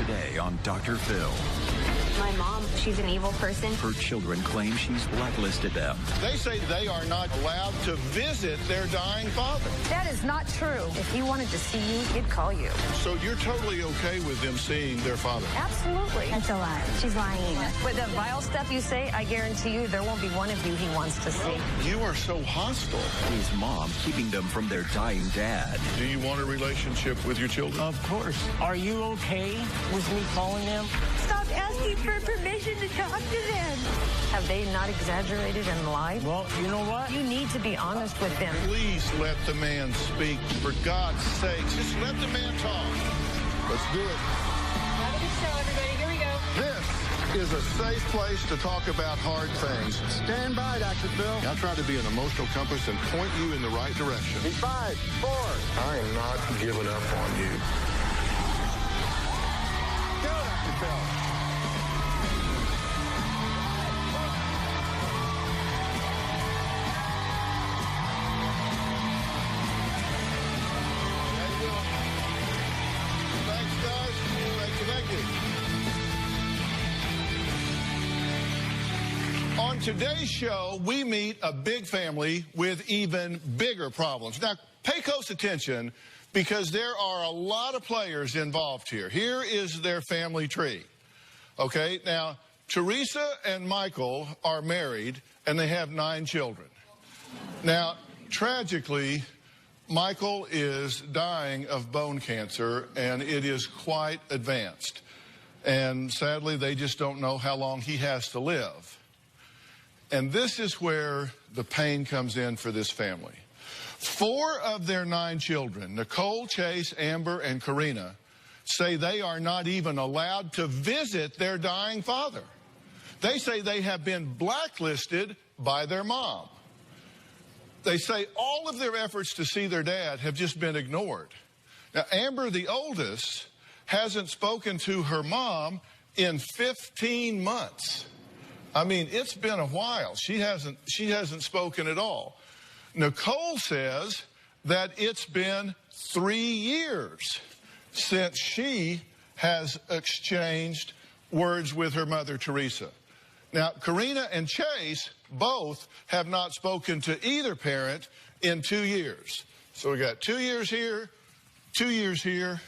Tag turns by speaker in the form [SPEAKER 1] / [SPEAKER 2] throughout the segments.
[SPEAKER 1] today on Dr. Phil.
[SPEAKER 2] My mom, she's an evil person.
[SPEAKER 1] Her children claim she's blacklisted them.
[SPEAKER 3] They say they are not allowed to visit their dying father.
[SPEAKER 4] That is not true. If he wanted to see you, he'd call you.
[SPEAKER 3] So you're totally okay with them seeing their father?
[SPEAKER 4] Absolutely.
[SPEAKER 2] That's a lie. She's lying.
[SPEAKER 4] With the vile stuff you say, I guarantee you there won't be one of you he wants to see.
[SPEAKER 3] You are so hostile.
[SPEAKER 1] His mom keeping them from their dying dad.
[SPEAKER 3] Do you want a relationship with your children?
[SPEAKER 5] Of course. Are you okay with me calling them?
[SPEAKER 2] Stop asking for permission to talk to them.
[SPEAKER 4] Have they not exaggerated and lied?
[SPEAKER 5] Well, you know what?
[SPEAKER 4] You need to be honest with them.
[SPEAKER 3] Please let the man speak. For God's sake, just let the man talk. Let's do it.
[SPEAKER 4] Have a good show, everybody. Here we go.
[SPEAKER 3] This is a safe place to talk about hard things. Stand by, Dr. Phil. I'll try to be an emotional compass and point you in the right direction. 5, 4. I am not giving up on you. Go, Dr. Phil. On today's show, we meet a big family with even bigger problems. Now, pay close attention because there are a lot of players involved here. Here is their family tree. Okay, now, Teresa and Michael are married and they have 9 children. Now, tragically, Michael is dying of bone cancer and it is quite advanced. And sadly, they just don't know how long he has to live. And this is where the pain comes in for this family. 4 of their 9 children, Nicole, Chase, Amber, and Karina, say they are not even allowed to visit their dying father. They say they have been blacklisted by their mom. They say all of their efforts to see their dad have just been ignored. Now, Amber, the oldest, hasn't spoken to her mom in 15 months. I mean, it's been a while. She hasn't spoken at all. Nicole says that it's been 3 years since she has exchanged words with her mother, Teresa. Now, Karina and Chase both have not spoken to either parent in 2 years. So we got 2 years here, 2 years here,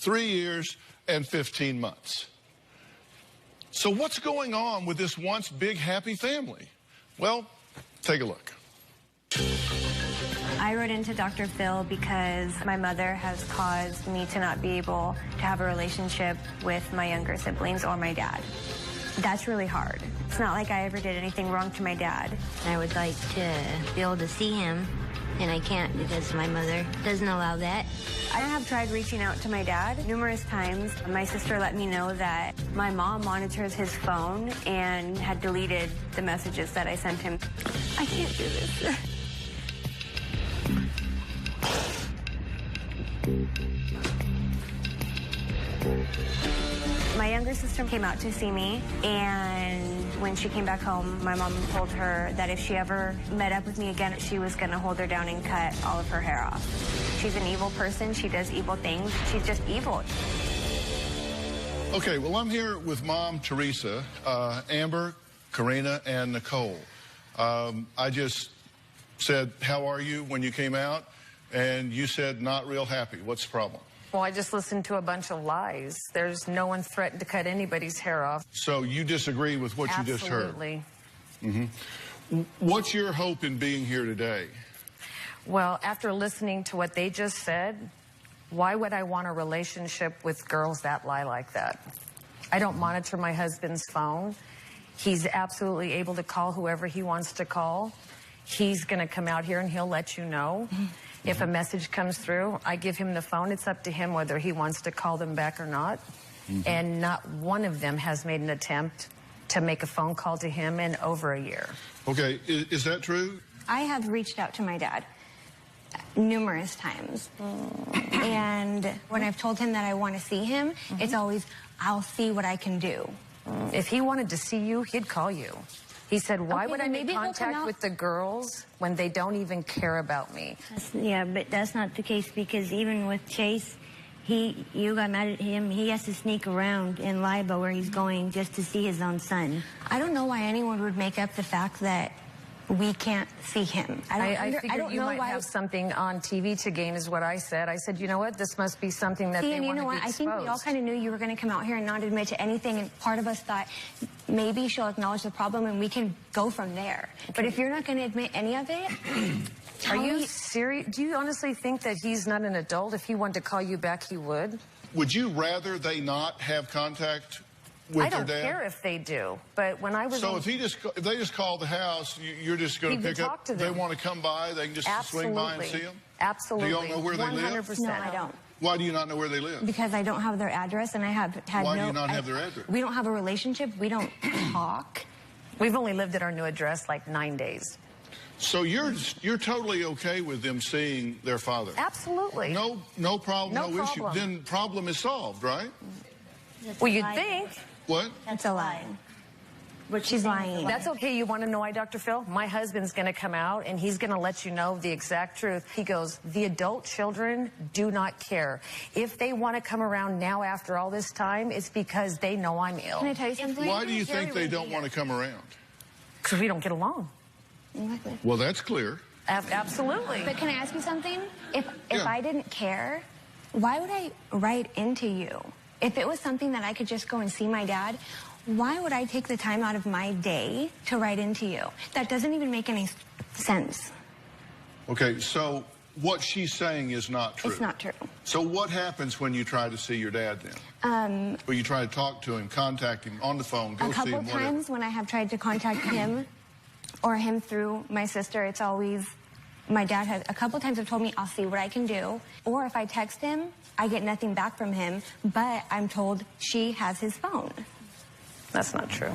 [SPEAKER 3] 3 years, and 15 months. So what's going on with this once big, happy family? Well, take a look.
[SPEAKER 2] I wrote into Dr. Phil because my mother has caused me to not be able to have a relationship with my younger siblings or my dad. That's really hard. It's not like I ever did anything wrong to my dad.
[SPEAKER 6] I would like to be able to see him, and I can't because my mother doesn't allow that.
[SPEAKER 2] I have tried reaching out to my dad numerous times. My sister let me know that my mom monitors his phone and had deleted the messages that I sent him. I can't do this. My younger sister came out to see me, and when she came back home, my mom told her that if she ever met up with me again, she was going to hold her down and cut all of her hair off. She's an evil person. She does evil things. She's just evil.
[SPEAKER 3] Okay, well, I'm here with Mom Teresa, Amber, Karina, and Nicole. I just said, how are you when you came out? And you said, not real happy. What's the problem?
[SPEAKER 4] Well, I just listened to a bunch of lies. There's no one threatened to cut anybody's hair off.
[SPEAKER 3] So you disagree with what you just heard?
[SPEAKER 4] Absolutely.
[SPEAKER 3] Mm-hmm. What's your hope in being here today?
[SPEAKER 4] Well, after listening to what they just said, why would I want a relationship with girls that lie like that? I don't monitor my husband's phone. He's absolutely able to call whoever he wants to call. He's going to come out here and he'll let you know. If a message comes through, I give him the phone. It's up to him whether he wants to call them back or not. And not one of them has made an attempt to make a phone call to him in over a year.
[SPEAKER 3] Okay, is that true?
[SPEAKER 2] I have reached out to my dad numerous times. And when I've told him that I want to see him, it's always, I'll see what I can do.
[SPEAKER 4] If he wanted to see you, he'd call you. He said, why would I make contact with the girls when they don't even care about me?
[SPEAKER 6] Yeah, but that's not the case because even with Chase, You got mad at him. He has to sneak around and lie about where he's going just to see his own son.
[SPEAKER 2] I don't know why anyone would make up the fact that we can't see him.
[SPEAKER 4] I figured you might have something on TV to gain, is what I said. I said, you know what, this must be something that they want to be exposed.
[SPEAKER 2] I think we all kind of knew you were going to come out here and not admit to anything, and part of us thought maybe she'll acknowledge the problem and we can go from there. Okay. But if you're not going to admit any of it...
[SPEAKER 4] Are you serious? Do you honestly think that he's not an adult? If he wanted to call you back, he would?
[SPEAKER 3] Would you rather they not have contact with their dad?
[SPEAKER 4] I don't care if they do, but when I was...
[SPEAKER 3] So if they just call the house, you're just going to pick up... They want to come by, they can just swing by and see them?
[SPEAKER 4] Absolutely.
[SPEAKER 3] Do y'all know where they live?
[SPEAKER 4] 100%.
[SPEAKER 2] No, I don't.
[SPEAKER 3] Why do you not know where they live?
[SPEAKER 2] Because I don't have their address, and I have had
[SPEAKER 3] Why do you not have their address?
[SPEAKER 2] We don't have a relationship. We don't talk.
[SPEAKER 4] We've only lived at our new address like 9 days.
[SPEAKER 3] So you're totally okay with them seeing their father?
[SPEAKER 4] Absolutely.
[SPEAKER 3] No problem, no issue. Then problem is solved, right?
[SPEAKER 4] Well, you'd think.
[SPEAKER 3] What?
[SPEAKER 2] That's a lie. But she's lying.
[SPEAKER 4] That's okay. You want to know why, Dr. Phil? My husband's going to come out, and he's going to let you know the exact truth. He goes, the adult children do not care. If they want to come around now after all this time, it's because they know I'm ill.
[SPEAKER 2] Can I tell you something?
[SPEAKER 3] Why do you think they don't want to come around?
[SPEAKER 4] Because we don't get along.
[SPEAKER 2] Exactly.
[SPEAKER 3] Well, that's clear.
[SPEAKER 4] Absolutely.
[SPEAKER 2] But can I ask you something? If I didn't care, why would I write into you? If it was something that I could just go and see my dad, why would I take the time out of my day to write into you? That doesn't even make any sense.
[SPEAKER 3] Okay, so what she's saying is not true.
[SPEAKER 2] It's not true.
[SPEAKER 3] So what happens when you try to see your dad then? Or you try to talk to him, contact him on the phone, go see him, whatever.
[SPEAKER 2] A couple times when I have tried to contact him or him through my sister, it's always, my dad has, a couple times have told me, I'll see what I can do. Or if I text him, I get nothing back from him, but I'm told she has his phone.
[SPEAKER 4] That's not true.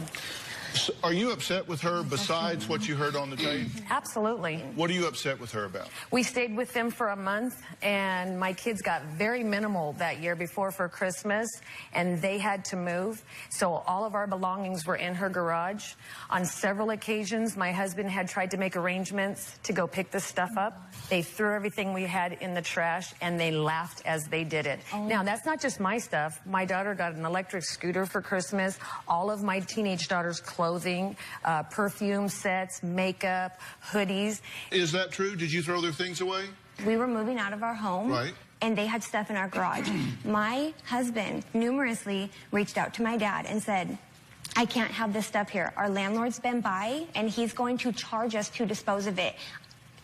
[SPEAKER 3] So are you upset with her besides what you heard on the tape?
[SPEAKER 4] Absolutely.
[SPEAKER 3] What are you upset with her about?
[SPEAKER 4] We stayed with them for a month, and my kids got very minimal that year before for Christmas, and they had to move. So all of our belongings were in her garage. On several occasions, my husband had tried to make arrangements to go pick this stuff up. They threw everything we had in the trash, and they laughed as they did it. Now, that's not just my stuff. My daughter got an electric scooter for Christmas. All of my teenage daughter's clothing, perfume sets, makeup, hoodies.
[SPEAKER 3] Is that true? Did you throw their things away?
[SPEAKER 2] We were moving out of our home.
[SPEAKER 3] Right.
[SPEAKER 2] And they had stuff in our garage. My husband numerously reached out to my dad and said, I can't have this stuff here. Our landlord's been by, and he's going to charge us to dispose of it.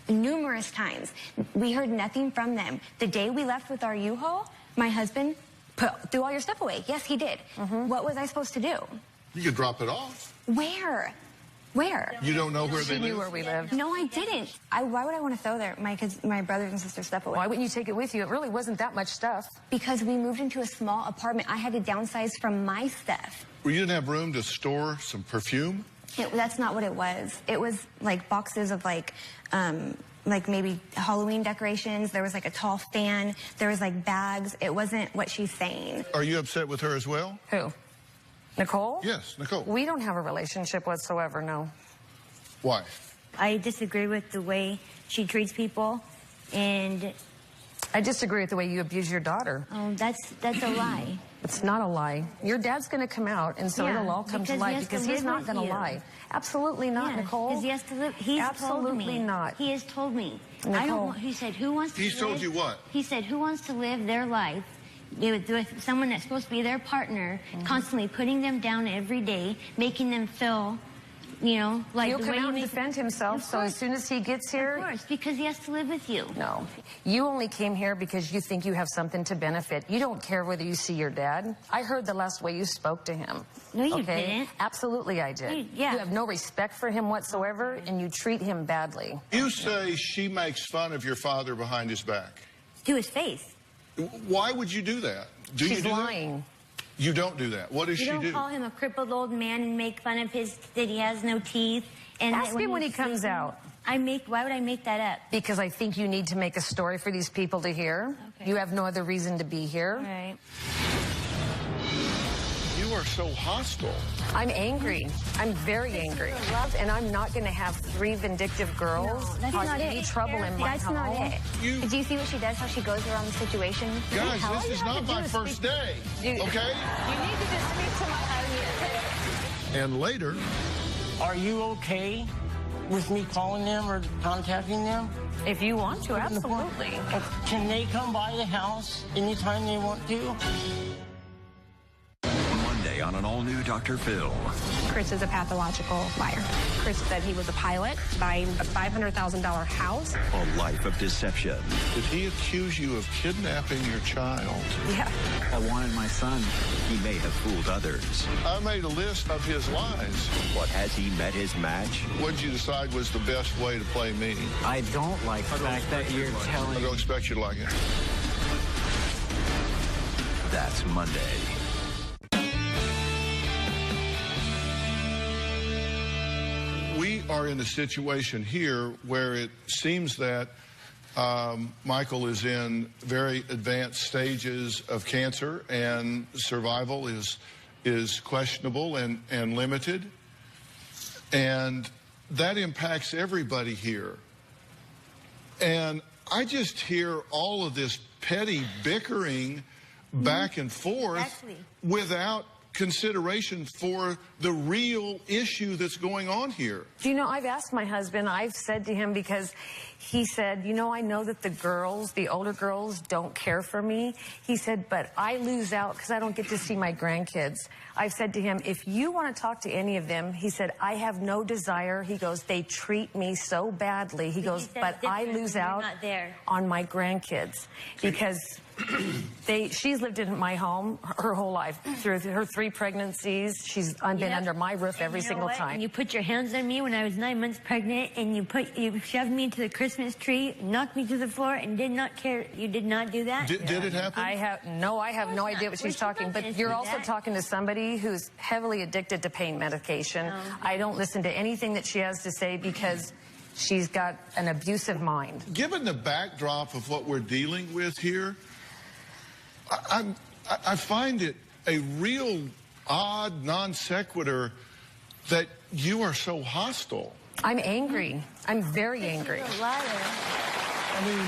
[SPEAKER 2] Numerous times. We heard nothing from them. The day we left with our U-Haul, my husband threw all your stuff away. Yes, he did. What was I supposed to do?
[SPEAKER 3] You could drop it off.
[SPEAKER 2] Where? Where?
[SPEAKER 3] You don't know where they
[SPEAKER 4] She knew
[SPEAKER 3] live?
[SPEAKER 4] where we lived.
[SPEAKER 2] No, I didn't. Why would I want to throw my brothers and sisters' stuff away?
[SPEAKER 4] Why wouldn't you take it with you? It really wasn't that much stuff.
[SPEAKER 2] Because we moved into a small apartment. I had to downsize from my stuff.
[SPEAKER 3] Well, you didn't have room to store some perfume?
[SPEAKER 2] That's not what it was. It was like boxes of like maybe Halloween decorations. There was like a tall fan. There was like bags. It wasn't what she's saying.
[SPEAKER 3] Are you upset with her as well?
[SPEAKER 4] Who? Nicole?
[SPEAKER 3] Yes, Nicole.
[SPEAKER 4] We don't have a relationship whatsoever, no.
[SPEAKER 3] Why?
[SPEAKER 6] I disagree with the way she treats people, and
[SPEAKER 4] I disagree with the way you abuse your daughter.
[SPEAKER 6] that's a lie.
[SPEAKER 4] It's not a lie. Your dad's going to come out, and so it'll all come to light because he's not going to lie. Absolutely not, Nicole.
[SPEAKER 6] Because he has to live. He's
[SPEAKER 4] Absolutely
[SPEAKER 6] told me.
[SPEAKER 4] not.
[SPEAKER 6] He has told me.
[SPEAKER 4] Nicole.
[SPEAKER 6] I don't want, he said, who wants to
[SPEAKER 3] He's told you what?
[SPEAKER 6] He said, who wants to live their life with someone that's supposed to be their partner, constantly putting them down every day, making them feel, you know, like
[SPEAKER 4] He'll
[SPEAKER 6] the
[SPEAKER 4] come
[SPEAKER 6] way
[SPEAKER 4] out
[SPEAKER 6] you
[SPEAKER 4] and
[SPEAKER 6] make
[SPEAKER 4] defend himself, so as soon as he gets here...
[SPEAKER 6] Of course, because he has to live with you.
[SPEAKER 4] No. You only came here because you think you have something to benefit. You don't care whether you see your dad. I heard the last way you spoke to him.
[SPEAKER 6] No, you didn't.
[SPEAKER 4] Absolutely I did.
[SPEAKER 6] Yeah.
[SPEAKER 4] You have no respect for him whatsoever, and you treat him badly.
[SPEAKER 3] You say she makes fun of your father behind his back.
[SPEAKER 6] To his face.
[SPEAKER 3] Why would you do that? Do you
[SPEAKER 4] She's
[SPEAKER 3] do
[SPEAKER 4] lying.
[SPEAKER 3] That? You don't do that. What does she
[SPEAKER 6] You
[SPEAKER 3] do?
[SPEAKER 6] don't call him a crippled old man and make fun of that he has no teeth. And
[SPEAKER 4] Ask him when he comes out.
[SPEAKER 6] Why would I make that up?
[SPEAKER 4] Because I think you need to make a story for these people to hear.
[SPEAKER 6] Okay.
[SPEAKER 4] You have no other reason to be here.
[SPEAKER 6] All right.
[SPEAKER 3] You are so hostile.
[SPEAKER 4] I'm angry. I'm very angry. And I'm not going to have 3 vindictive girls
[SPEAKER 6] that's
[SPEAKER 4] cause
[SPEAKER 6] not
[SPEAKER 4] any
[SPEAKER 6] it.
[SPEAKER 4] trouble in my
[SPEAKER 6] That's
[SPEAKER 4] home.
[SPEAKER 6] not it.
[SPEAKER 3] You-
[SPEAKER 6] Do you see what she does, how she goes around the situation?
[SPEAKER 3] Guys,
[SPEAKER 4] All
[SPEAKER 3] this
[SPEAKER 4] you
[SPEAKER 3] is
[SPEAKER 4] have
[SPEAKER 3] not
[SPEAKER 4] to do
[SPEAKER 3] my
[SPEAKER 4] is
[SPEAKER 3] first
[SPEAKER 4] speak-
[SPEAKER 3] day,
[SPEAKER 4] Dude,
[SPEAKER 3] okay?
[SPEAKER 4] You need to just speak to my husband.
[SPEAKER 3] And later,
[SPEAKER 5] Are you okay with me calling them or contacting them?
[SPEAKER 4] If you want to, absolutely.
[SPEAKER 5] Can they come by the house anytime they want to?
[SPEAKER 1] Monday on an all-new Dr. Phil.
[SPEAKER 7] Chris is a pathological liar. Chris said he was a pilot buying a $500,000 house.
[SPEAKER 1] A life of deception.
[SPEAKER 3] did he accuse you of kidnapping your child?
[SPEAKER 4] Yeah.
[SPEAKER 1] I wanted my son. He may have fooled others.
[SPEAKER 3] I made a list of his lies.
[SPEAKER 1] But has he met his match?
[SPEAKER 3] What'd you decide was the best way to play me?
[SPEAKER 8] I don't like the fact that you're
[SPEAKER 3] I
[SPEAKER 8] telling...
[SPEAKER 3] don't expect you to like it.
[SPEAKER 1] That's Monday.
[SPEAKER 3] We are in a situation here where it seems that Michael is in very advanced stages of cancer and survival is questionable and limited. And that impacts everybody here. And I just hear all of this petty bickering back and forth
[SPEAKER 6] Exactly.
[SPEAKER 3] without consideration for the real issue that's going on here.
[SPEAKER 4] Do you know, I've asked my husband, I've said to him, because he said, you know, I know that the girls, the older girls, don't care for me. He said, but I lose out because I don't get to see my grandkids. I've said to him, if you want to talk to any of them, he said, I have no desire. He goes, they treat me so badly. He goes,
[SPEAKER 6] said
[SPEAKER 4] but I
[SPEAKER 6] different
[SPEAKER 4] lose
[SPEAKER 6] when you're
[SPEAKER 4] out
[SPEAKER 6] not there.
[SPEAKER 4] on my grandkids because she's lived in my home her whole life through her 3 pregnancies. She's been
[SPEAKER 6] Yep.
[SPEAKER 4] under my roof every
[SPEAKER 6] You know
[SPEAKER 4] single
[SPEAKER 6] what?
[SPEAKER 4] time.
[SPEAKER 6] And you put your hands on me when I was 9 months pregnant, and you shoved me into the Christmas tree, knocked me to the floor, and did not care. You did not do that.
[SPEAKER 3] Did it happen?
[SPEAKER 4] I have no idea what she's talking, but you're also talking to somebody who's heavily addicted to pain medication. I don't listen to anything that she has to say because she's got an abusive mind.
[SPEAKER 3] Given the backdrop of what we're dealing with here, I find it a real odd non sequitur that you are so hostile.
[SPEAKER 4] I'm angry. I'm very angry.
[SPEAKER 6] You're a liar.
[SPEAKER 3] I mean,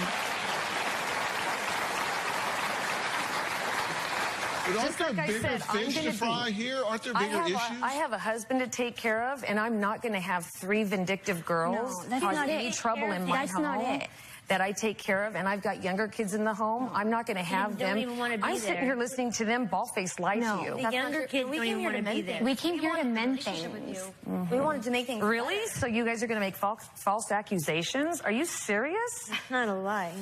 [SPEAKER 3] but aren't
[SPEAKER 4] Just
[SPEAKER 3] there
[SPEAKER 4] like I
[SPEAKER 3] bigger
[SPEAKER 4] said, I'm
[SPEAKER 3] fish to
[SPEAKER 4] gonna
[SPEAKER 3] fry
[SPEAKER 4] be-
[SPEAKER 3] here? Aren't there bigger issues?
[SPEAKER 4] I have a husband to take care of, and I'm not going to have 3 vindictive girls
[SPEAKER 6] No, that's
[SPEAKER 4] cause
[SPEAKER 6] not
[SPEAKER 4] any
[SPEAKER 6] it.
[SPEAKER 4] trouble in my
[SPEAKER 6] That's
[SPEAKER 4] home.
[SPEAKER 6] not it.
[SPEAKER 4] That I take care of, and I've got younger kids in the home. I'm not going to have
[SPEAKER 6] don't
[SPEAKER 4] them.
[SPEAKER 6] even wanna be
[SPEAKER 4] I'm sitting
[SPEAKER 6] there.
[SPEAKER 4] here listening to them bald-faced lie
[SPEAKER 6] No,
[SPEAKER 4] to you.
[SPEAKER 6] the younger kids don't even want to be there.
[SPEAKER 7] We came here to mend things. We wanted to make things.
[SPEAKER 4] Really? So you guys are going to make false accusations? Are you serious?
[SPEAKER 6] That's not a lie.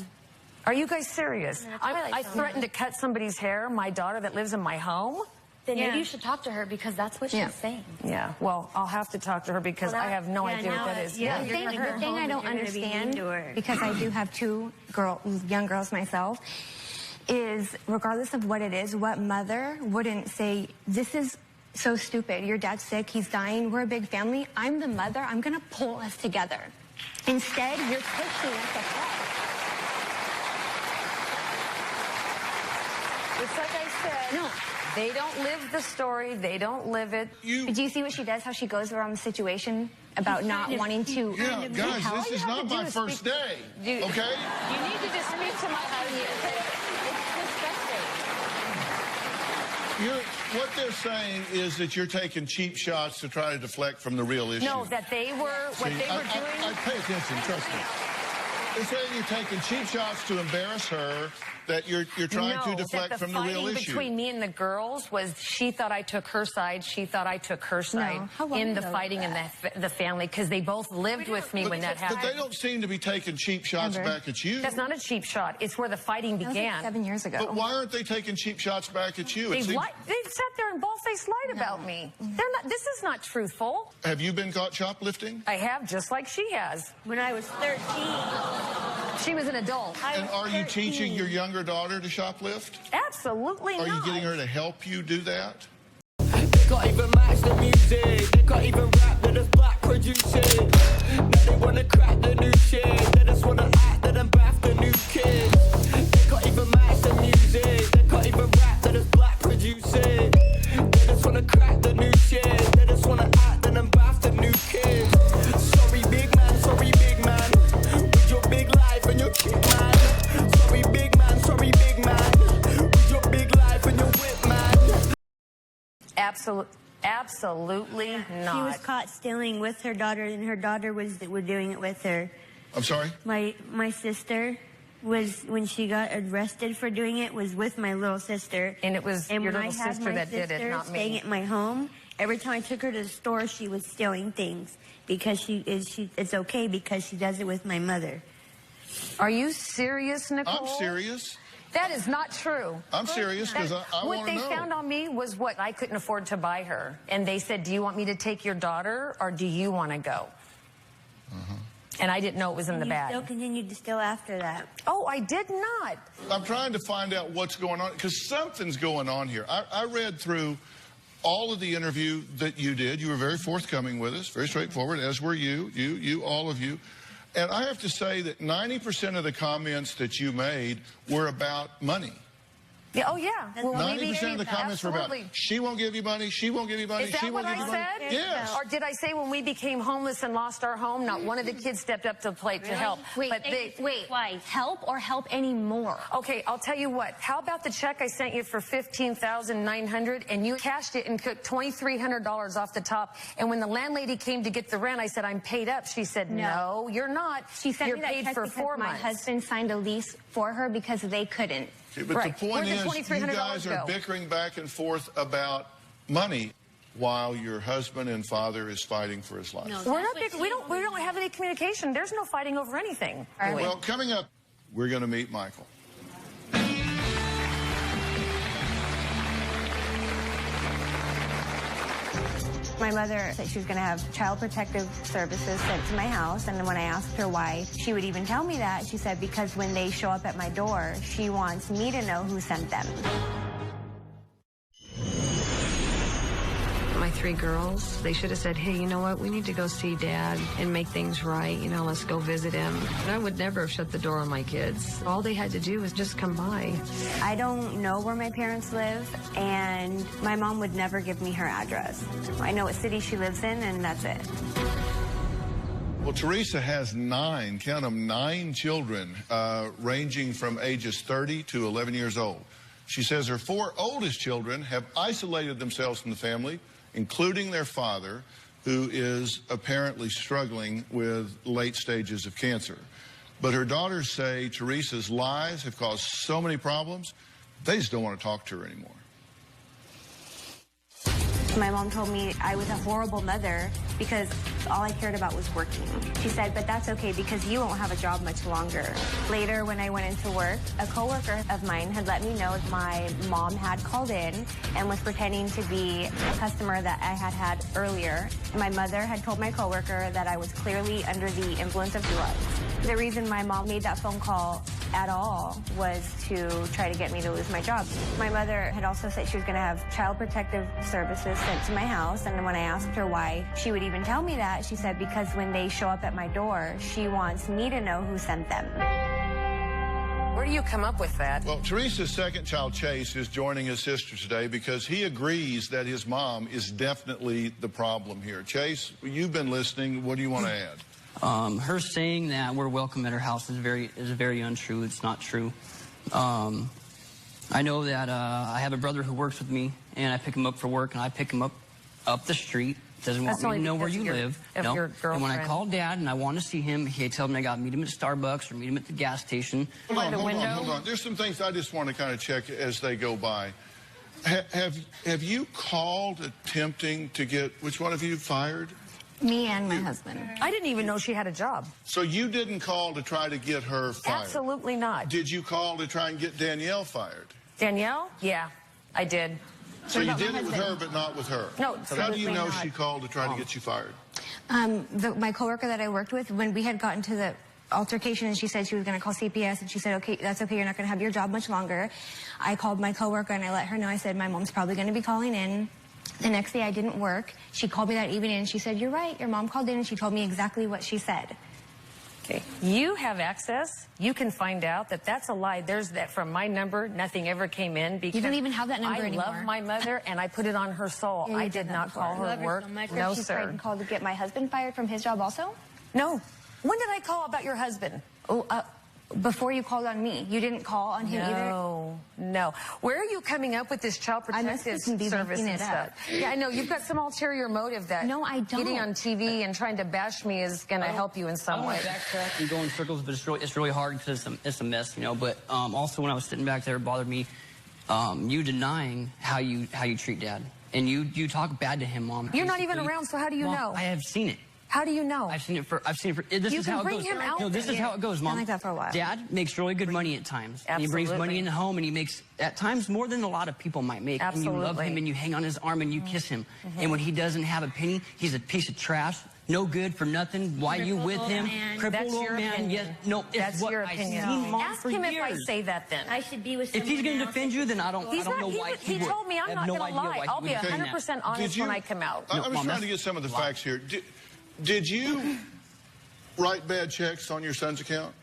[SPEAKER 4] Are you guys serious?
[SPEAKER 7] Twilight
[SPEAKER 4] I
[SPEAKER 7] Zone.
[SPEAKER 4] threatened to cut somebody's hair, my daughter that lives in my home?
[SPEAKER 7] Then
[SPEAKER 6] Yeah.
[SPEAKER 7] maybe you should talk to her because that's what she's saying.
[SPEAKER 4] Yeah, well, I'll have to talk to her because I have no idea what that is.
[SPEAKER 6] Yeah,
[SPEAKER 7] The
[SPEAKER 6] you're
[SPEAKER 7] thing,
[SPEAKER 6] gonna
[SPEAKER 7] the
[SPEAKER 6] go
[SPEAKER 7] thing
[SPEAKER 6] home
[SPEAKER 7] I
[SPEAKER 6] and
[SPEAKER 7] don't
[SPEAKER 6] you're gonna be mean
[SPEAKER 7] understand,
[SPEAKER 6] to her.
[SPEAKER 7] because I do have 2 young girls myself, is regardless of what it is, what mother wouldn't say, this is so stupid. Your dad's sick, he's dying, we're a big family. I'm the mother, I'm going to pull us together. Instead, you're pushing us apart.
[SPEAKER 4] It's like I said.
[SPEAKER 7] No.
[SPEAKER 4] They don't live the story. They don't live it.
[SPEAKER 7] Do you see what she does, how she goes around the situation about not wanting to...
[SPEAKER 3] Yeah, guys,
[SPEAKER 4] All
[SPEAKER 3] this
[SPEAKER 4] you
[SPEAKER 3] is
[SPEAKER 4] have
[SPEAKER 3] not
[SPEAKER 4] to do
[SPEAKER 3] my
[SPEAKER 4] is
[SPEAKER 3] first
[SPEAKER 4] speak-
[SPEAKER 3] day,
[SPEAKER 4] You-
[SPEAKER 3] okay?
[SPEAKER 4] You need to just speak to my husband. It's disgusting.
[SPEAKER 3] What they're saying is that you're taking cheap shots to try to deflect from the real issue.
[SPEAKER 4] No, that they were, what
[SPEAKER 3] See,
[SPEAKER 4] they were doing.
[SPEAKER 3] I pay attention, trust me. They're saying you're taking cheap shots to embarrass her, that you're trying to deflect from the real
[SPEAKER 4] fighting
[SPEAKER 3] issue.
[SPEAKER 4] between me and the girls was she thought I took her side, she thought I took her side
[SPEAKER 7] how long
[SPEAKER 4] in the
[SPEAKER 7] ago?
[SPEAKER 4] fighting in the family because they both lived with me when that
[SPEAKER 3] But
[SPEAKER 4] happened.
[SPEAKER 3] they don't seem to be taking cheap shots
[SPEAKER 7] Remember.
[SPEAKER 3] back at you.
[SPEAKER 4] That's not a cheap shot. It's where the fighting
[SPEAKER 7] That was
[SPEAKER 4] began.
[SPEAKER 7] like 7 years ago.
[SPEAKER 3] But why aren't they taking cheap shots back at you? It
[SPEAKER 4] They've
[SPEAKER 3] seems-
[SPEAKER 4] sat there and bald-faced lied about me. They're not. This is not truthful.
[SPEAKER 3] Have you been caught shoplifting?
[SPEAKER 4] I have, just like she has.
[SPEAKER 6] When I was 13,
[SPEAKER 4] She was an adult.
[SPEAKER 3] And are you teaching your younger daughter to shoplift?
[SPEAKER 4] Absolutely
[SPEAKER 3] Are
[SPEAKER 4] not.
[SPEAKER 3] you getting her to help you do that?
[SPEAKER 9] They can't even match the music. They can't even rap, they're just black producing. Now they wanna crack the new shit. They just wanna act that I'm bath the new kids. They can't even match the music. They can't even rap, they're just black producing. They just just wanna crack the new shit. They just wanna act and bath the new kid. Sorry big man, sorry big man, with your big life and your kid man. Sorry big man, with your big life and your whip man.
[SPEAKER 4] Absolutely not.
[SPEAKER 6] She was caught stealing with her daughter, and her daughter was doing it with her.
[SPEAKER 3] I'm sorry?
[SPEAKER 6] My sister was, when she got arrested for doing it, was with my little sister.
[SPEAKER 4] And it was your little sister that did it, not me.
[SPEAKER 6] Staying at my home, every time I took her to the store, she was stealing things because it's okay because she does it with my mother.
[SPEAKER 4] Are you serious, Nicole?
[SPEAKER 3] I'm serious.
[SPEAKER 4] That is not true.
[SPEAKER 3] I'm serious because I want to know.
[SPEAKER 4] What they found on me was what I couldn't afford to buy her. And they said, do you want me to take your daughter or do you want to go? And I didn't know it was in the bag.
[SPEAKER 6] You still continued to steal after that.
[SPEAKER 4] Oh, I did not.
[SPEAKER 3] I'm trying to find out what's going on because something's going on here. I read through all of the interview that you did. You were very forthcoming with us, very straightforward, as were you, all of you. And I have to say that 90% of the comments that you made were about money.
[SPEAKER 4] Yeah, oh, yeah. Well,
[SPEAKER 3] 90% of the comments were about, she won't give you money, she won't give you money,
[SPEAKER 4] she won't give you money.
[SPEAKER 3] Is that what I said? Yes.
[SPEAKER 4] Or did I say when we became homeless and lost our home, not one of the kids stepped up to the plate to help?
[SPEAKER 7] Wait, why? Help or help any more?
[SPEAKER 4] Okay, I'll tell you what. How about the check I sent you for $15,900 and you cashed it and took $2,300 off the top? And when the landlady came to get the rent, I said, I'm paid up. She said, no, you're not.
[SPEAKER 7] She sent
[SPEAKER 4] you're
[SPEAKER 7] me that
[SPEAKER 4] paid
[SPEAKER 7] check
[SPEAKER 4] for
[SPEAKER 7] because
[SPEAKER 4] 4 months.
[SPEAKER 7] My husband signed a lease for her because they couldn't.
[SPEAKER 3] Okay, but the point is, you guys are bickering back and forth about money while your husband and father is fighting for his life.
[SPEAKER 4] No, we're not bickering. We don't have any communication. There's no fighting over anything.
[SPEAKER 3] Well, coming up, we're going to meet Michael.
[SPEAKER 2] My mother said she was going to have child protective services sent to my house, and when I asked her why she would even tell me that, she said because when they show up at my door, she wants me to know who sent them.
[SPEAKER 4] My 3 girls, they should have said, hey, you know what, we need to go see Dad and make things right, you know, let's go visit him. And I would never have shut the door on my kids. All they had to do was just come by.
[SPEAKER 2] I don't know where my parents live, and my mom would never give me her address. I know what city she lives in, and that's it.
[SPEAKER 3] Well, Teresa has 9, count them, 9 children, ranging from ages 30 to 11 years old. She says her 4 oldest children have isolated themselves from the family, including their father, who is apparently struggling with late stages of cancer. But her daughters say Teresa's lies have caused so many problems, they just don't want to talk to her anymore.
[SPEAKER 2] My mom told me I was a horrible mother because all I cared about was working. She said, but that's okay because you won't have a job much longer. Later, when I went into work, a coworker of mine had let me know my mom had called in and was pretending to be a customer that I had had earlier. My mother had told my coworker that I was clearly under the influence of drugs. The reason my mom made that phone call at all was to try to get me to lose my job. My mother had also said she was going to have child protective services sent to my house, and when I asked her why she would even tell me that, she said because when they show up at my door, she wants me to know who sent them.
[SPEAKER 4] Where do you come up with that?
[SPEAKER 3] Well, Teresa's second child, Chase, is joining his sister today because he agrees that his mom is definitely the problem here. Chase, you've been listening. What do you want to add?
[SPEAKER 10] Her saying that we're welcome at her house is very untrue. It's not true. I know that I have a brother who works with me, and I pick him up for work, and I pick him up the street. Doesn't want me to know where you live. No. And when I call Dad and I want to see him, he tells me I got to meet him at Starbucks or meet him at the gas station.
[SPEAKER 3] Hold on. There's some things I just want to kind of check as they go by. Have you called attempting to get which one of you fired?
[SPEAKER 7] Me and my husband.
[SPEAKER 4] I didn't even know she had a job.
[SPEAKER 3] So you didn't call to try to get her fired?
[SPEAKER 4] Absolutely not.
[SPEAKER 3] Did you call to try and get Danielle fired?
[SPEAKER 4] Danielle? Yeah, I did.
[SPEAKER 3] So you did it with her, but not with her?
[SPEAKER 4] No,
[SPEAKER 3] how do you know she called to try to get you fired?
[SPEAKER 7] My coworker that I worked with, when we had gotten to the altercation and she said she was going to call CPS and she said, okay, that's okay, you're not going to have your job much longer. I called my coworker and I let her know, I said, my mom's probably going to be calling in. The next day I didn't work. She called me that evening and she said, you're right, your mom called in and she told me exactly what she said.
[SPEAKER 4] Okay. You have access. You can find out that that's a lie. There's that from my number. Nothing ever came in because
[SPEAKER 6] you don't even have that number anymore.
[SPEAKER 4] I love my mother and I put it on her soul.
[SPEAKER 7] Yeah,
[SPEAKER 4] I did not call her work. No, sir.
[SPEAKER 7] She called to get my husband fired from his job also?
[SPEAKER 4] No. When did I call about your husband?
[SPEAKER 7] Oh, before you called on me. You didn't call on him either?
[SPEAKER 4] No. Where are you coming up with this child protective service and stuff? Yeah, I know. You've got some ulterior motive that
[SPEAKER 7] no, I don't.
[SPEAKER 4] Getting on TV and trying to bash me is going to help you in some way.
[SPEAKER 10] I don't want to backtrack and go in circles, but it's really hard because it's a mess, you know. But also when I was sitting back there, it bothered me you denying how you treat Dad. And you talk bad to him, Mom.
[SPEAKER 4] You're not even around, so how do you know?
[SPEAKER 10] I have seen it.
[SPEAKER 4] How do you know?
[SPEAKER 10] I've seen it for. This is how it goes. No, this is how it goes, Mom.
[SPEAKER 7] Like that for a while.
[SPEAKER 10] Dad makes really good money at times.
[SPEAKER 4] Absolutely.
[SPEAKER 10] And he brings money in the home, and he makes at times more than a lot of people might make.
[SPEAKER 4] Absolutely.
[SPEAKER 10] And you love him, and you hang on his arm, and you kiss him. And when he doesn't have a penny, he's a piece of trash. No good for nothing. Why you with him?
[SPEAKER 4] Crippled old man.
[SPEAKER 10] Yes, no,
[SPEAKER 4] that's
[SPEAKER 10] what
[SPEAKER 4] your
[SPEAKER 10] I've
[SPEAKER 4] opinion.
[SPEAKER 10] seen, Mom,
[SPEAKER 4] Ask
[SPEAKER 10] for
[SPEAKER 4] him
[SPEAKER 10] years.
[SPEAKER 4] if I say that then.
[SPEAKER 6] I should be with
[SPEAKER 10] If he's going to defend you, then I don't know why
[SPEAKER 4] he told me I'm not going to lie. I'll be 100% honest when I come out.
[SPEAKER 3] I'm just trying to get some of the facts here. Did you write bad checks on your son's account?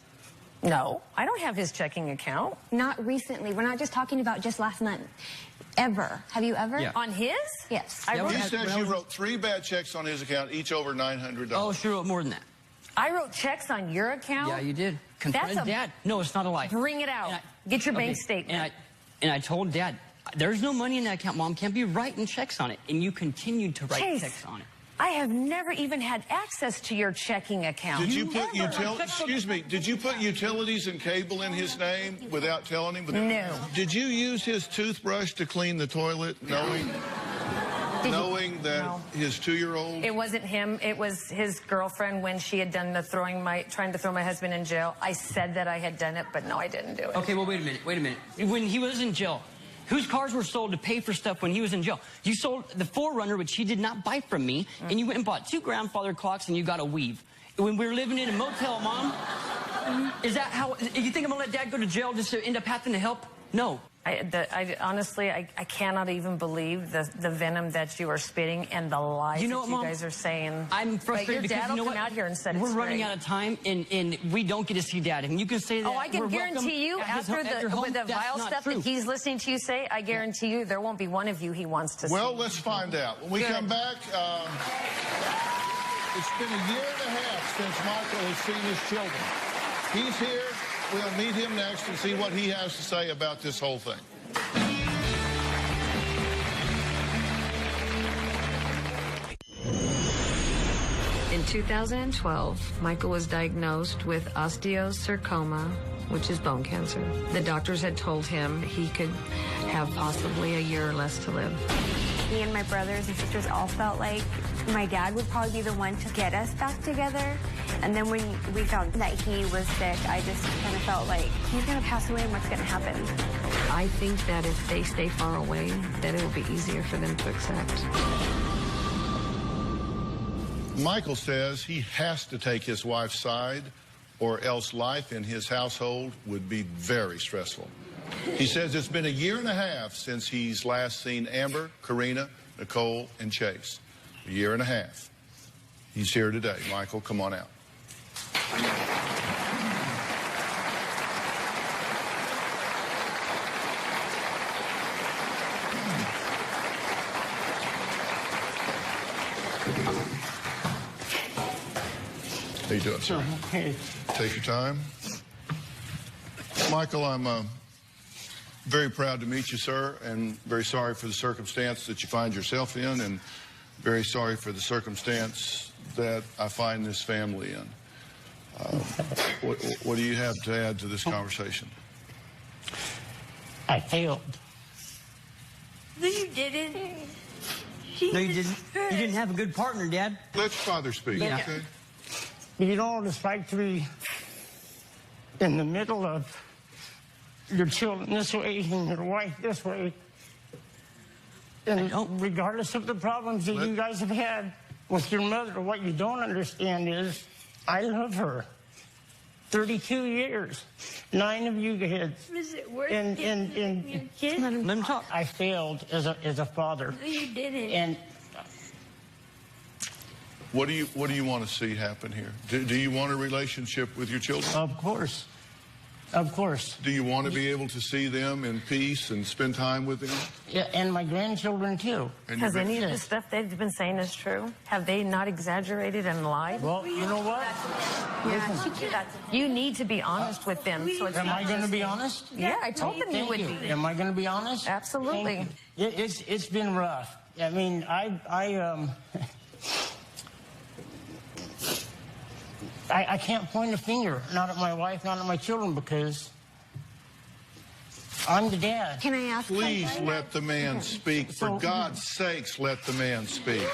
[SPEAKER 4] No, I don't have his checking account.
[SPEAKER 7] Not recently. We're not just talking about just last month. Ever. Have you ever?
[SPEAKER 10] Yeah.
[SPEAKER 4] On his?
[SPEAKER 7] Yes.
[SPEAKER 3] He says you wrote 3 bad checks on his account, each over $900.
[SPEAKER 10] Oh, she wrote more than that.
[SPEAKER 4] I wrote checks on your account?
[SPEAKER 10] Yeah, you did. Confront Dad. No, it's not a lie.
[SPEAKER 4] Bring it out. Get your bank statement.
[SPEAKER 10] And I told Dad, there's no money in that account, Mom. Can't be writing checks on it. And you continued to write checks on it.
[SPEAKER 4] I have never even had access to your checking account.
[SPEAKER 3] Did you put Did you put utilities and cable in his name without telling him?
[SPEAKER 4] No.
[SPEAKER 3] Did you use his toothbrush to clean the toilet, knowing that his 2-year-old?
[SPEAKER 4] It wasn't him. It was his girlfriend when she had done the trying to throw my husband in jail. I said that I had done it, but no, I didn't do it.
[SPEAKER 10] Okay, well, wait a minute. When he was in jail, whose cars were sold to pay for stuff when he was in jail? You sold the 4Runner, which he did not buy from me, and you went and bought 2 grandfather clocks and you got a weave. When we were living in a motel, Mom, is that how, you think I'm gonna let Dad go to jail just to end up having to help? No.
[SPEAKER 4] Honestly, I cannot even believe the venom that you are spitting and the lies that you guys are saying.
[SPEAKER 10] I'm frustrated
[SPEAKER 4] because your dad will come out here and say
[SPEAKER 10] we're running out of time, and we don't get to see Dad. And you can say that.
[SPEAKER 4] Oh, I can guarantee you, after the vile stuff that he's listening to you say, I guarantee you there won't be one of you he wants to see.
[SPEAKER 3] Well, let's find out. When we come back, it's been a year and a half since Michael has seen his children. He's here. We'll meet him next and see what he has to say about this whole thing.
[SPEAKER 4] In 2012, Michael was diagnosed with osteosarcoma, which is bone cancer. The doctors had told him he could have possibly a year or less to live.
[SPEAKER 2] Me and my brothers and sisters all felt like my dad would probably be the one to get us back together. And then when we found that he was sick, I just kind of felt like he's going to pass away and what's going to happen?
[SPEAKER 4] I think that if they stay far away, that it will be easier for them to accept.
[SPEAKER 3] Michael says he has to take his wife's side or else life in his household would be very stressful. He says it's been a year and a half since he's last seen Amber, Karina, Nicole, and Chase. A year and a half. He's here today. Michael, come on out. How you doing, sir?
[SPEAKER 5] Hey.
[SPEAKER 3] Take your time. Michael, I'm very proud to meet you, sir, and very sorry for the circumstance that you find yourself in, and very sorry for the circumstance that I find this family in. What do you have to add to this conversation?
[SPEAKER 5] I failed.
[SPEAKER 6] No, you didn't.
[SPEAKER 10] No, you didn't. You didn't have a good partner, Dad.
[SPEAKER 3] Let Father speak, okay?
[SPEAKER 5] You know what it's like to be in the middle of your children this way and your wife this way. And regardless of the problems that you guys have had with your mother, what you don't understand is I love her. 32 years, 9 of you kids.
[SPEAKER 6] Was it worth
[SPEAKER 5] and
[SPEAKER 10] Let him talk.
[SPEAKER 5] I failed as a father.
[SPEAKER 6] No, you didn't.
[SPEAKER 5] And
[SPEAKER 3] What do you want to see happen here? Do you want a relationship with your children?
[SPEAKER 5] Of course. Of course.
[SPEAKER 3] Do you want to be able to see them in peace and spend time with them?
[SPEAKER 5] Yeah, and my grandchildren, too.
[SPEAKER 4] Has any of the stuff they've been saying is true? Have they not exaggerated and lied?
[SPEAKER 5] Well, you know what?
[SPEAKER 7] Yeah,
[SPEAKER 4] you need to be honest with them. So it's
[SPEAKER 5] Am I going to be honest?
[SPEAKER 4] Yeah, I told them you would be.
[SPEAKER 5] Am I going to be honest?
[SPEAKER 4] Absolutely.
[SPEAKER 5] It's been rough. I mean, I can't point a finger, not at my wife, not at my children, because I'm the dad.
[SPEAKER 7] Can I ask?
[SPEAKER 3] Please let the man speak. For God's sakes, let the man speak.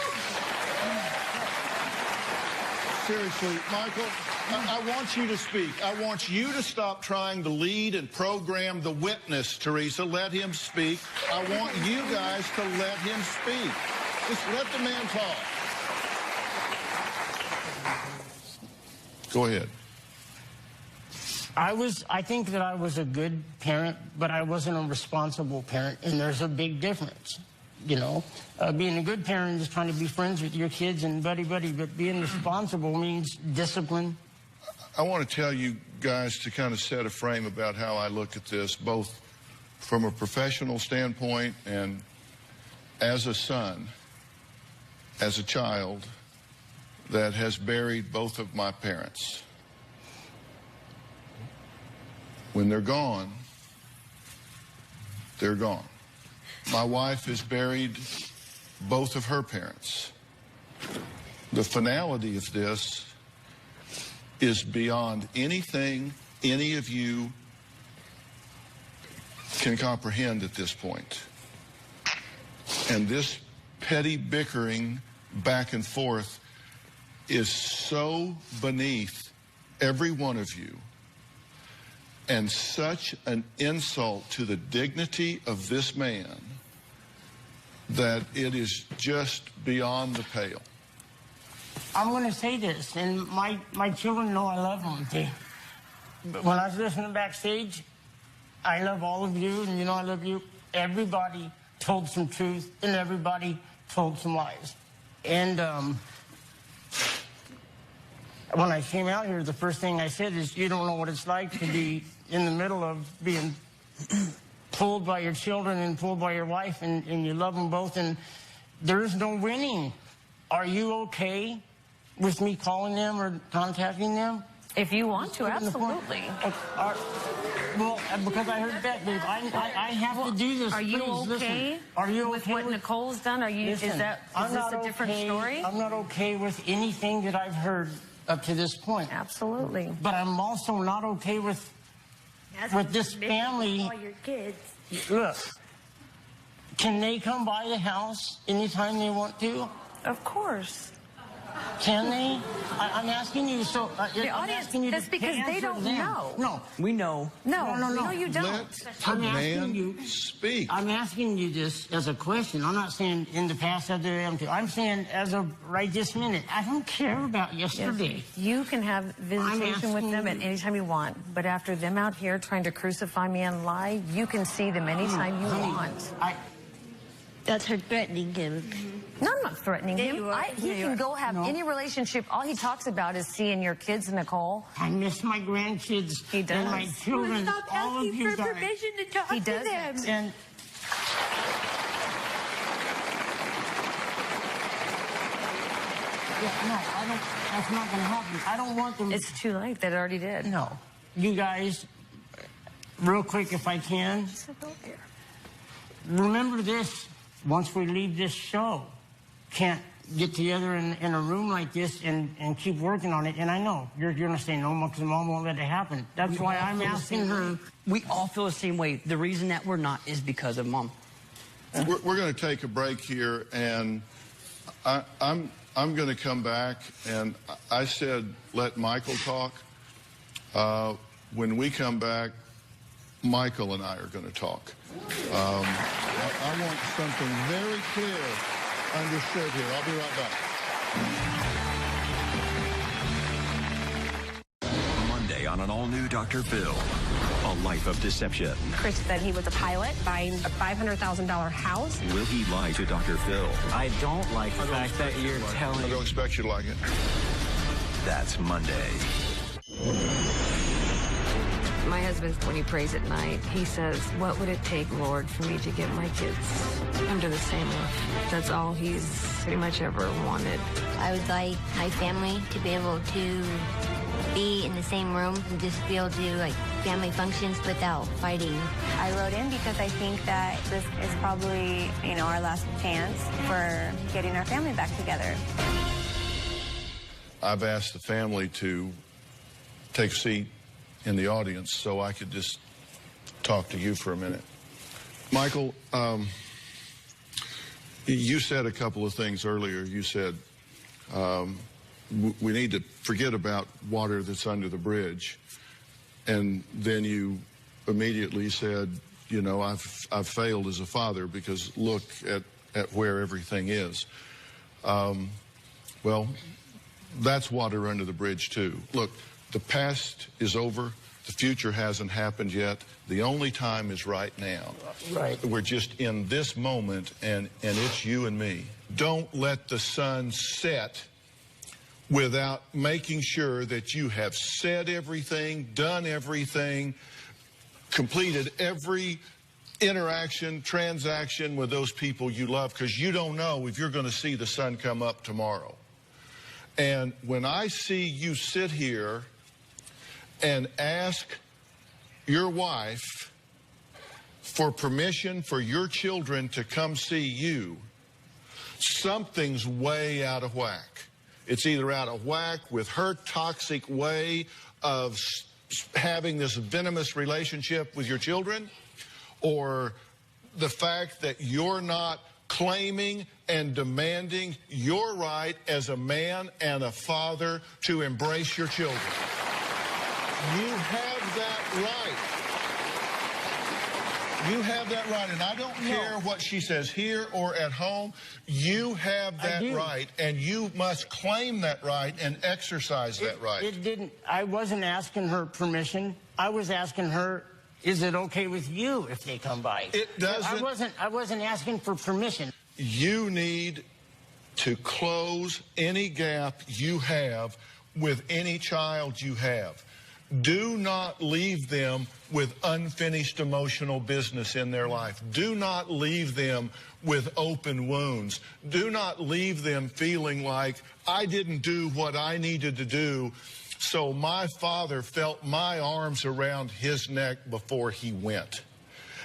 [SPEAKER 3] Seriously, Michael, I want you to speak. I want you to stop trying to lead and program the witness, Teresa. Let him speak. I want you guys to let him speak. Just let the man talk. Go ahead.
[SPEAKER 5] I think that I was a good parent, but I wasn't a responsible parent, and there's a big difference. You know, being a good parent is trying to be friends with your kids and buddy-buddy, but being responsible means discipline.
[SPEAKER 3] I want to tell you guys to kind of set a frame about how I look at this, both from a professional standpoint and as a son, as a child that has buried both of my parents. When they're gone, they're gone. My wife has buried both of her parents. The finality of this is beyond anything any of you can comprehend at this point. And this petty bickering back and forth is so beneath every one of you and such an insult to the dignity of this man that it is just beyond the pale.
[SPEAKER 5] I'm going to say this, and my children know I love them. When I was listening backstage, I love all of you, and you know I love you. Everybody told some truth, and everybody told some lies. And when I came out here, the first thing I said is, you don't know what it's like to be in the middle of being pulled by your children and pulled by your wife, and you love them both, and there is no winning. Are you okay with me calling them or contacting them?
[SPEAKER 4] If you want to, absolutely.
[SPEAKER 5] Well, because I heard that, babe, I have to do this.
[SPEAKER 4] Are you
[SPEAKER 5] Please,
[SPEAKER 4] okay?
[SPEAKER 5] Listen. Are you
[SPEAKER 4] with
[SPEAKER 5] okay
[SPEAKER 4] what Nicole's done? Are you?
[SPEAKER 5] Listen,
[SPEAKER 4] is this a different story?
[SPEAKER 5] I'm not okay with anything that I've heard up to this point.
[SPEAKER 4] Absolutely.
[SPEAKER 5] But I'm also not okay with this family.
[SPEAKER 7] All your kids.
[SPEAKER 5] Look, can they come by the house anytime they want to?
[SPEAKER 4] Of course.
[SPEAKER 5] Can they? I'm asking you. So
[SPEAKER 4] the audience. That's because they don't know.
[SPEAKER 5] No,
[SPEAKER 10] we know.
[SPEAKER 4] No, you don't.
[SPEAKER 3] Let the man speak.
[SPEAKER 5] I'm asking you this as a question. I'm not saying in the past that they am too. I'm saying as of right this minute. I don't care about yesterday.
[SPEAKER 4] Yes. You can have visitation with them at any time you want, but after them out here trying to crucify me and lie, you can see them anytime you want.
[SPEAKER 6] That's her threatening him.
[SPEAKER 4] No, I'm not threatening him. He can go have any relationship. All he talks about is seeing your kids, Nicole.
[SPEAKER 5] I miss my grandkids.
[SPEAKER 4] He does.
[SPEAKER 5] And my children.
[SPEAKER 7] Stop
[SPEAKER 5] all
[SPEAKER 7] asking
[SPEAKER 5] of you
[SPEAKER 7] for
[SPEAKER 5] guys.
[SPEAKER 7] permission to talk
[SPEAKER 4] He
[SPEAKER 7] to
[SPEAKER 4] does.
[SPEAKER 7] them.
[SPEAKER 5] And yeah, no, I don't. That's not going to happen. I don't want them.
[SPEAKER 4] It's too late. That already did.
[SPEAKER 5] No, you guys. Real quick, if I can. Remember this. Once we leave this show, can't get together in a room like this and keep working on it. And I know you're going to say no, because Mom won't let it happen. That's why I'm asking her.
[SPEAKER 10] We all feel the same way. The reason that we're not is because of Mom.
[SPEAKER 3] We're going to take a break here, and I'm going to come back. And I said let Michael talk. When we come back, Michael and I are going to talk. I want something very clear understood here. I'll be right back.
[SPEAKER 1] Monday on on an all-new Dr. Phil. A life of deception.
[SPEAKER 11] Chris said he was a pilot buying a $500,000 house.
[SPEAKER 1] Will he lie to Dr. Phil?
[SPEAKER 8] I don't like the fact that you're telling...
[SPEAKER 3] I don't expect you to like it.
[SPEAKER 1] That's Monday.
[SPEAKER 4] My husband, when he prays at night, he says, what would it take, Lord, for me to get my kids under the same roof? That's all he's pretty much ever wanted.
[SPEAKER 6] I would like my family to be able to be in the same room and just be able to do like family functions without fighting.
[SPEAKER 2] I wrote in because I think that this is probably, our last chance for getting our family back together.
[SPEAKER 3] I've asked the family to take a seat in the audience so I could just talk to you for a minute. Michael, you said a couple of things earlier. You said we need to forget about water that's under the bridge. And then you immediately said, I've failed as a father because look at where everything is. Well, that's water under the bridge too. Look, the past is over. The future hasn't happened yet. The only time is right now.
[SPEAKER 5] Right.
[SPEAKER 3] We're just in this moment, and it's you and me. Don't let the sun set without making sure that you have said everything, done everything, completed every interaction, transaction with those people you love, because you don't know if you're going to see the sun come up tomorrow. And when I see you sit here and ask your wife for permission for your children to come see you, something's way out of whack. It's either out of whack with her toxic way of having this venomous relationship with your children, or the fact that you're not claiming and demanding your right as a man and a father to embrace your children. You have that right. You have that right, and I don't care what she says here or at home. You have that right, and you must claim that right and exercise that right.
[SPEAKER 5] I wasn't asking her permission. I was asking her, is it okay with you if they come by?
[SPEAKER 3] It doesn't.
[SPEAKER 5] I wasn't asking for permission.
[SPEAKER 3] You need to close any gap you have with any child you have. Do not leave them with unfinished emotional business in their life. Do not leave them with open wounds. Do not leave them feeling like I didn't do what I needed to do, so my father felt my arms around his neck before he went.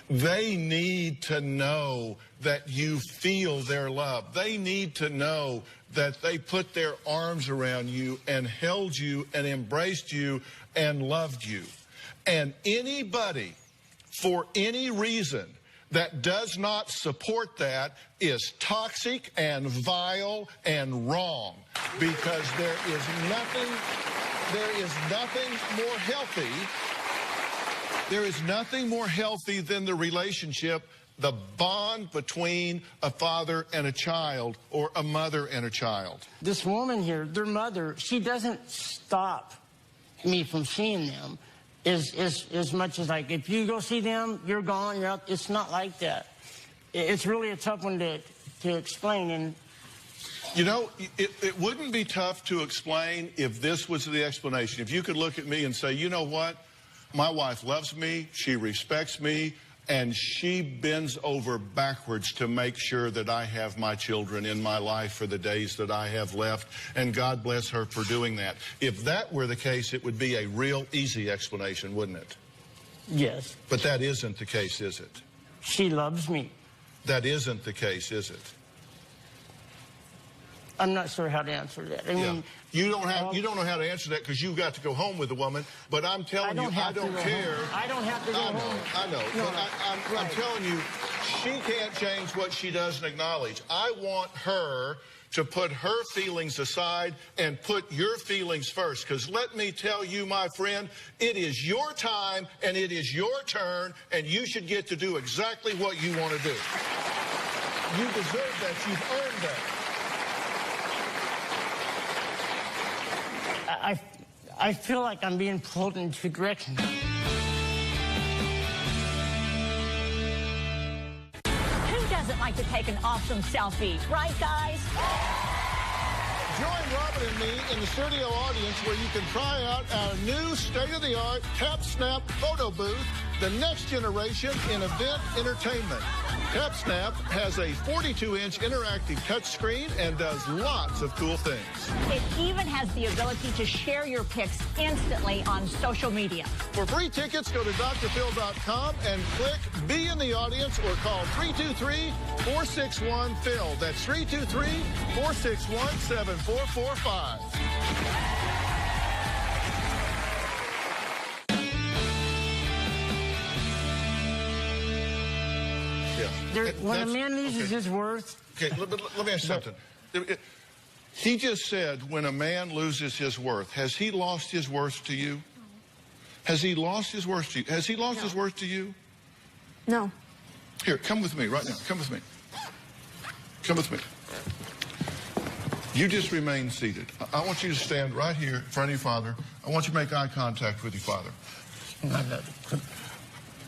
[SPEAKER 3] They need to know that you feel their love. They need to know that they put their arms around you and held you and embraced you and loved you. And anybody, for any reason, that does not support that is toxic and vile and wrong, because there is nothing more healthy. There is nothing more healthy than the relationship, the bond between a father and a child, or a mother and a child.
[SPEAKER 5] This woman here, their mother, she doesn't stop me from seeing them as much as like, if you go see them, you're gone, you're out. It's not like that. It's really a tough one to explain. And
[SPEAKER 3] it wouldn't be tough to explain if this was the explanation. If you could look at me and say, you know what? My wife loves me, she respects me, and she bends over backwards to make sure that I have my children in my life for the days that I have left, and God bless her for doing that. If that were the case, it would be a real easy explanation, wouldn't it?
[SPEAKER 5] Yes.
[SPEAKER 3] But that isn't the case, is it?
[SPEAKER 5] She loves me.
[SPEAKER 3] That isn't the case, is it?
[SPEAKER 5] I'm not sure how to answer that. I mean,
[SPEAKER 3] you don't know how to answer that because you've got to go home with the woman. But I'm telling you, I don't care.
[SPEAKER 5] I don't have to go home.
[SPEAKER 3] I know. No, but I'm telling you, she can't change what she doesn't acknowledge. I want her to put her feelings aside and put your feelings first. Because let me tell you, my friend, it is your time and it is your turn, and you should get to do exactly what you want to do. You deserve that. You've earned that.
[SPEAKER 5] I feel like I'm being pulled in two directions.
[SPEAKER 12] Who doesn't like to take an awesome selfie, right, guys?
[SPEAKER 3] Join Robin and me in the studio audience where you can try out our new state-of-the-art Tap-Snap photo booth, the next generation in event entertainment. Tap-Snap has a 42-inch interactive touchscreen and does lots of cool things.
[SPEAKER 12] It even has the ability to share your pics instantly on social media.
[SPEAKER 3] For free tickets, go to dr.phil.com and click Be in the Audience or call 323-461-PHIL. That's 323-461-7445.
[SPEAKER 5] When a man loses his worth...
[SPEAKER 3] Okay, let me ask you something. He just said when a man loses his worth. Has he lost his worth to you? Has he lost his worth to you? Has he lost his worth to you?
[SPEAKER 7] No.
[SPEAKER 3] Here, come with me right now. Come with me. Come with me. You just remain seated. I want you to stand right here in front of your father. I want you to make eye contact with your father.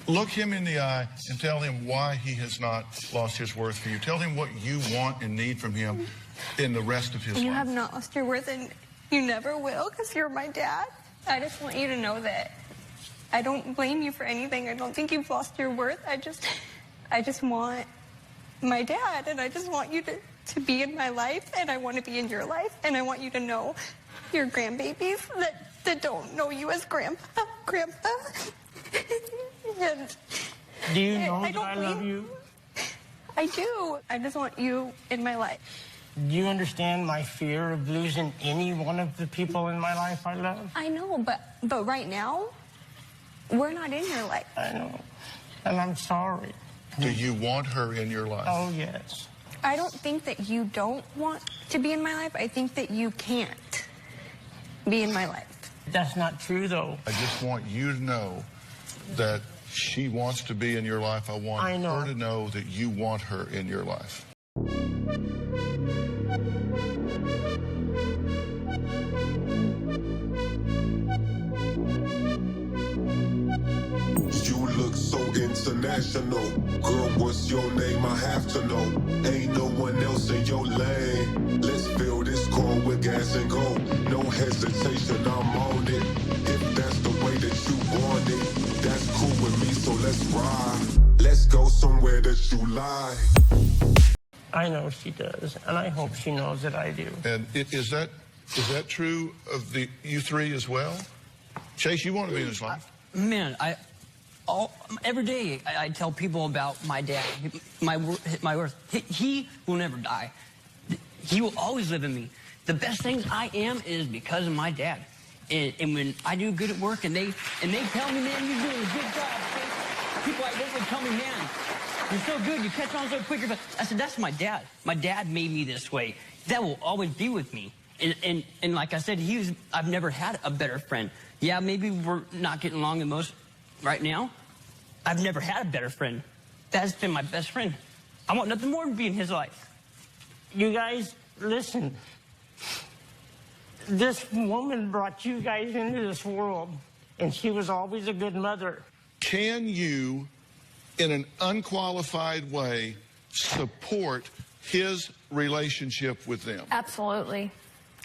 [SPEAKER 3] Look him in the eye and tell him why he has not lost his worth for you. Tell him what you want and need from him in the rest of his life.
[SPEAKER 7] You have not lost your worth, and you never will, because you're my dad. I just want you to know that I don't blame you for anything. I don't think you've lost your worth. I just want my dad, and I just want you to be in my life, and I want to be in your life, and I want you to know your grandbabies that don't know you as Grandpa. And
[SPEAKER 5] do you know that I love you?
[SPEAKER 7] I do. I just want you in my life.
[SPEAKER 5] Do you understand my fear of losing any one of the people in my life I love?
[SPEAKER 7] I know, but right now, we're not in your life.
[SPEAKER 5] I know, and I'm sorry.
[SPEAKER 3] Do you want her in your life?
[SPEAKER 5] Oh, yes.
[SPEAKER 7] I don't think that you don't want to be in my life. I think that you can't be in my life.
[SPEAKER 5] That's not true, though.
[SPEAKER 3] I just want you to know that she wants to be in your life. I want her to know that you want her in your life.
[SPEAKER 13] You look so international. Girl, what's your name? I have to know. Ain't no one else in your lane. Let's fill this car with gas and go. No hesitation, I'm on it. If that's the way that you want it, that's cool with me, so let's ride. Let's go somewhere that you lie.
[SPEAKER 5] I know she does, and I hope she knows that I do.
[SPEAKER 3] And is that true of you three as well? Chase, you want to be in his life?
[SPEAKER 10] Man, every day I tell people about my dad, my worth. He will never die. He will always live in me. The best things I am is because of my dad. And when I do good at work and they tell me, man, you're doing a good job. People like this would tell me, man, you're so good, you catch on so quicker. But I said, that's my dad. My dad made me this way. That will always be with me. And like I said, I've never had a better friend. Yeah, maybe we're not getting along the most right now. I've never had a better friend. That's been my best friend. I want nothing more than be in his life.
[SPEAKER 5] You guys, listen. This woman brought you guys into this world, and she was always a good mother.
[SPEAKER 3] Can you, in an unqualified way, support his relationship with them?
[SPEAKER 4] Absolutely.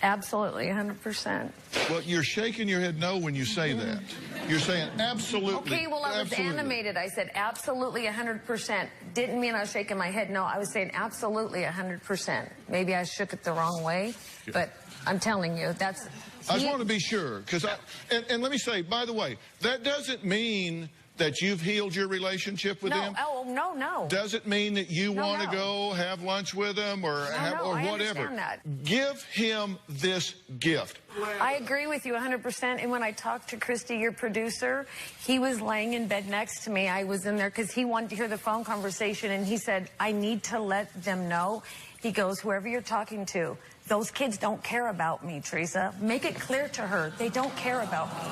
[SPEAKER 4] Absolutely, 100%.
[SPEAKER 3] Well, you're shaking your head no when you say that. You're saying absolutely.
[SPEAKER 4] Okay, well, I was animated. I said absolutely 100%. Didn't mean I was shaking my head. No, I was saying absolutely 100%. Maybe I shook it the wrong way, but I'm telling you, that's...
[SPEAKER 3] I just want to be sure, because and let me say, by the way, that doesn't mean that you've healed your relationship with him?
[SPEAKER 4] Oh, no.
[SPEAKER 3] Does it mean that you want to go have lunch with him or whatever?
[SPEAKER 4] Understand that.
[SPEAKER 3] Give him this gift.
[SPEAKER 4] I agree with you 100%. And when I talked to Christy, your producer, he was laying in bed next to me. I was in there because he wanted to hear the phone conversation. And he said, I need to let them know. He goes, whoever you're talking to, those kids don't care about me, Teresa. Make it clear to her. They don't care about me.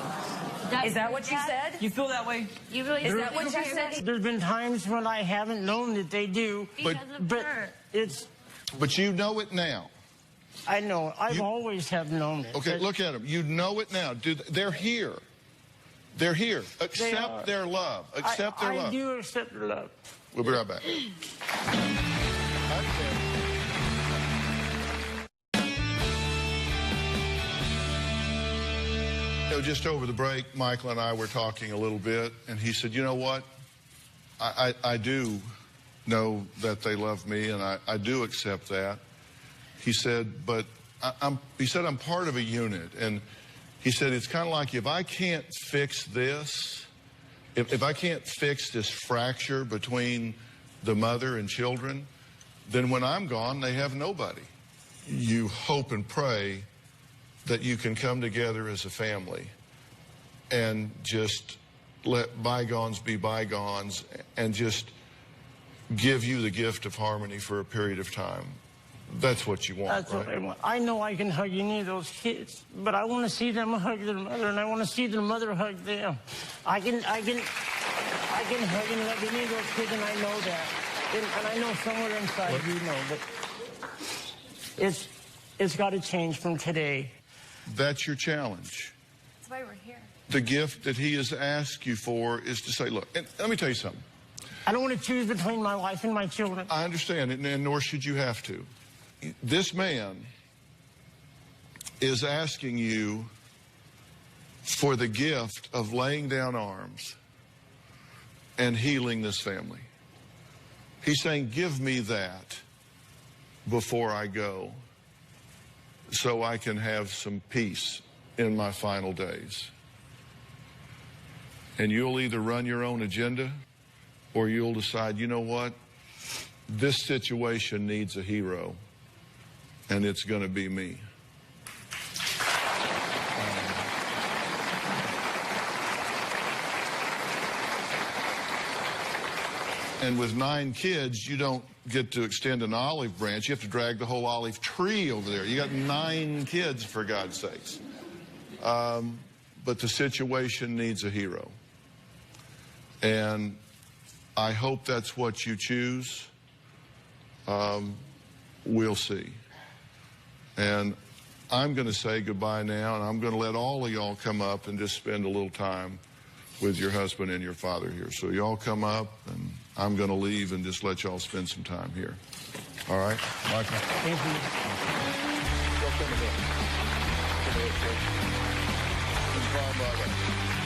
[SPEAKER 4] Is that what you said?
[SPEAKER 10] You feel that way?
[SPEAKER 4] Is that what you said?
[SPEAKER 5] There's been times when I haven't known that they do, but
[SPEAKER 3] you know it now.
[SPEAKER 5] I know. I've always have known it.
[SPEAKER 3] Okay, look at them. You know it now. They're here. They're here. Accept their love. Accept their love.
[SPEAKER 5] I do accept their love.
[SPEAKER 3] We'll be right back. Just over the break, Michael and I were talking a little bit, and he said, you know what? I do know that they love me, and I do accept that. He said, but I'm part of a unit, and he said, it's kind of like if I can't fix this, if I can't fix this fracture between the mother and children, then when I'm gone, they have nobody. You hope and pray that you can come together as a family and just let bygones be bygones and just give you the gift of harmony for a period of time. That's what you want,
[SPEAKER 5] That's what I want. I know I can hug any of those kids, but I want to see them hug their mother, and I want to see their mother hug them. I can hug and love any of those kids, and I know that. And I know somewhere inside you know, but it's got to change from today.
[SPEAKER 3] That's your challenge.
[SPEAKER 2] That's why we're here.
[SPEAKER 3] The gift that he has asked you for is to say, look, and let me tell you something.
[SPEAKER 5] I don't want to choose between my wife and my children.
[SPEAKER 3] I understand it, and nor should you have to. This man is asking you for the gift of laying down arms and healing this family. He's saying, give me that before I go, so I can have some peace in my final days. And you'll either run your own agenda, or you'll decide, you know what, this situation needs a hero, and it's going to be me. And with 9 kids, you don't get to extend an olive branch. You have to drag the whole olive tree over there. You got 9 kids, for God's sakes. But the situation needs a hero. And I hope that's what you choose. We'll see. And I'm going to say goodbye now, and I'm going to let all of y'all come up and just spend a little time with your husband and your father here. So y'all come up, and I'm going to leave and just let y'all spend some time here. All right? Michael?
[SPEAKER 5] Thank you.
[SPEAKER 3] Come here. Come here, sir.